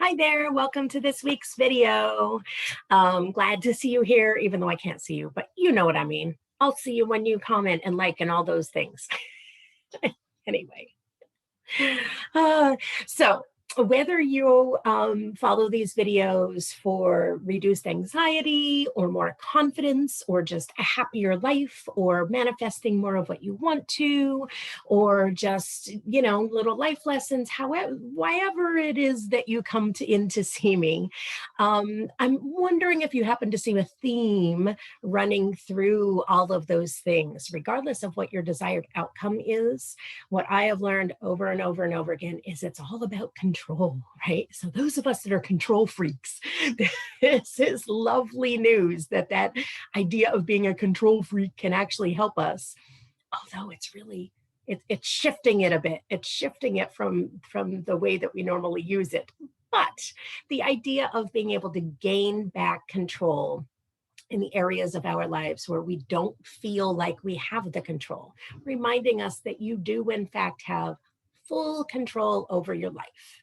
Hi there, welcome to this week's video. Glad to see you here, even though I can't see you, but you know what I mean. I'll see you when you comment and like and all those things. Anyway, uh, so whether you follow these videos for reduced anxiety or more confidence or just a happier life or manifesting more of what you want to, or just, little life lessons, however, wherever it is that you come in to see me, I'm wondering if you happen to see a theme running through all of those things, regardless of what your desired outcome is. What I have learned over and over and over again is it's all about control, right? So those of us that are control freaks, this is lovely news that idea of being a control freak can actually help us. Although it's shifting it a bit. It's shifting it from the way that we normally use it. But the idea of being able to gain back control in the areas of our lives where we don't feel like we have the control, reminding us that you do, in fact, have full control over your life.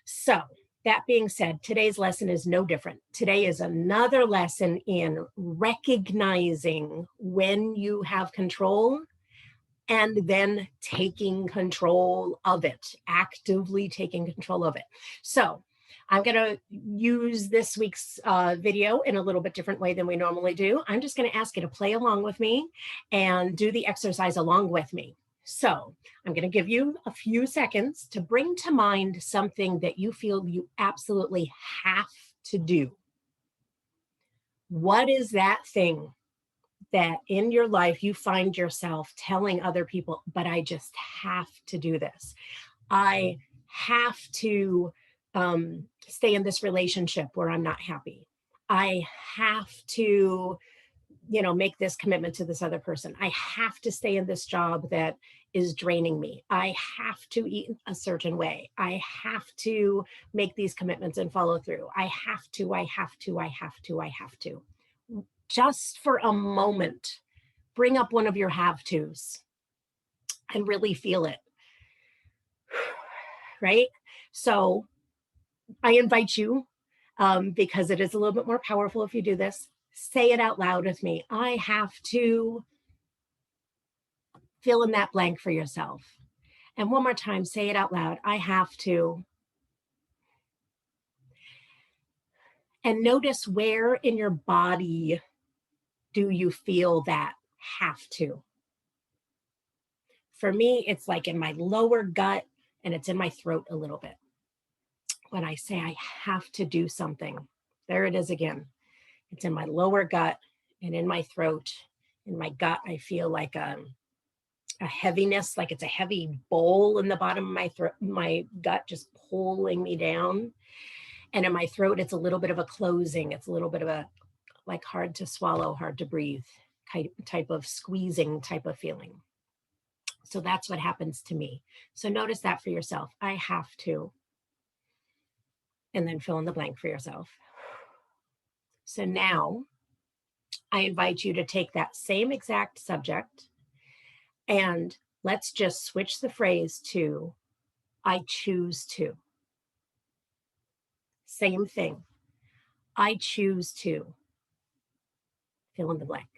So, that being said, today's lesson is no different. Today is another lesson in recognizing when you have control and then taking control of it, actively taking control of it. So, I'm going to use this week's video in a little bit different way than we normally do. I'm just going to ask you to play along with me and do the exercise along with me. So I'm going to give you a few seconds to bring to mind something that you feel you absolutely have to do. What is that thing that in your life you find yourself telling other people, but I just have to do this? I have to stay in this relationship where I'm not happy. I have to, make this commitment to this other person. I have to stay in this job that is draining me. I have to eat a certain way. I have to make these commitments and follow through. I have to. Just for a moment, bring up one of your have tos and really feel it. Right? So I invite you, because it is a little bit more powerful if you do this, say it out loud with me. I have to fill in that blank for yourself. And one more time, say it out loud. I have to. And notice where in your body do you feel that have to. For me, it's like in my lower gut and it's in my throat a little bit. When I say I have to do something, there it is again. It's in my lower gut and in my throat. In my gut, I feel like a heaviness, like it's a heavy bowl in the bottom of my throat, my gut just pulling me down. And in my throat, it's a little bit of a closing. It's a little bit of a like hard to swallow, hard to breathe type of squeezing type of feeling. So that's what happens to me. So notice that for yourself. I have to. And then fill in the blank for yourself. So now I invite you to take that same exact subject and let's just switch the phrase to I choose to. Same thing. I choose to fill in the blank.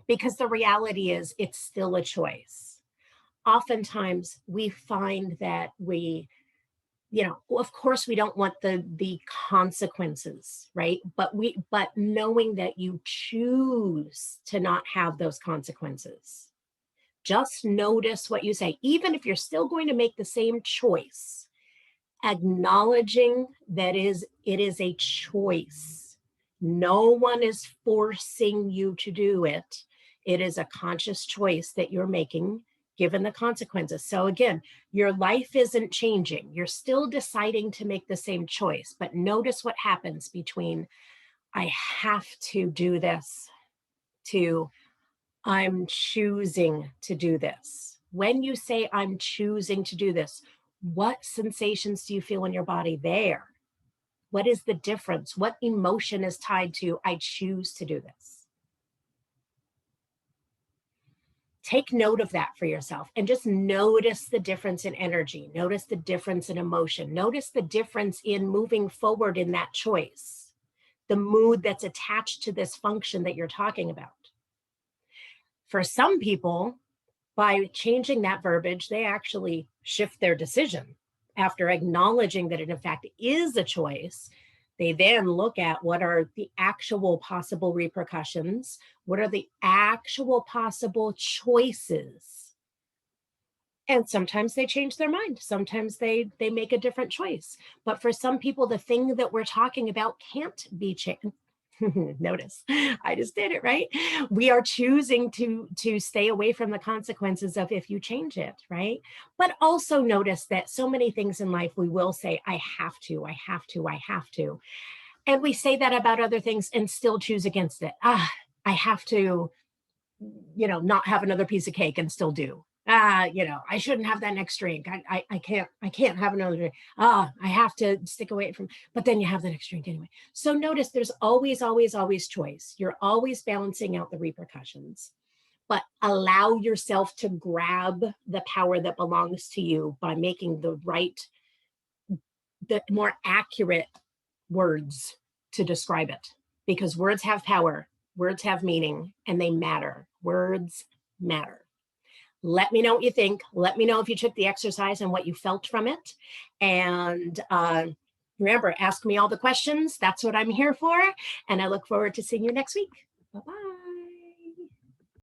Because the reality is it's still a choice. Oftentimes we find that of course we don't want the consequences, right? But knowing that you choose to not have those consequences. Just notice what you say, even if you're still going to make the same choice, acknowledging that it is a choice. No one is forcing you to do it. It is a conscious choice that you're making given the consequences. So again, your life isn't changing. You're still deciding to make the same choice, but notice what happens between I have to do this to I'm choosing to do this. When you say I'm choosing to do this, what sensations do you feel in your body there? What is the difference? What emotion is tied to I choose to do this? Take note of that for yourself and just notice the difference in energy. Notice the difference in emotion. Notice the difference in moving forward in that choice, the mood that's attached to this function that you're talking about. For some people, by changing that verbiage, they actually shift their decision. After acknowledging that it in fact is a choice, they then look at what are the actual possible repercussions, what are the actual possible choices. And sometimes they change their mind. Sometimes they make a different choice. But for some people, the thing that we're talking about can't be changed. Notice, I just did it, right? We are choosing to stay away from the consequences of if you change it, right? But also notice that so many things in life we will say, I have to, I have to, I have to. And we say that about other things and still choose against it. I have to, not have another piece of cake and still do. I shouldn't have that next drink. I can't have another drink. I have to stick away from, but then you have the next drink anyway. So notice there's always, always, always choice. You're always balancing out the repercussions, but allow yourself to grab the power that belongs to you by making the more accurate words to describe it, because words have power, words have meaning, and they matter. Words matter. Let me know what you think. Let me know if you took the exercise and what you felt from it. And remember, ask me all the questions. That's what I'm here for. And I look forward to seeing you next week. Bye-bye.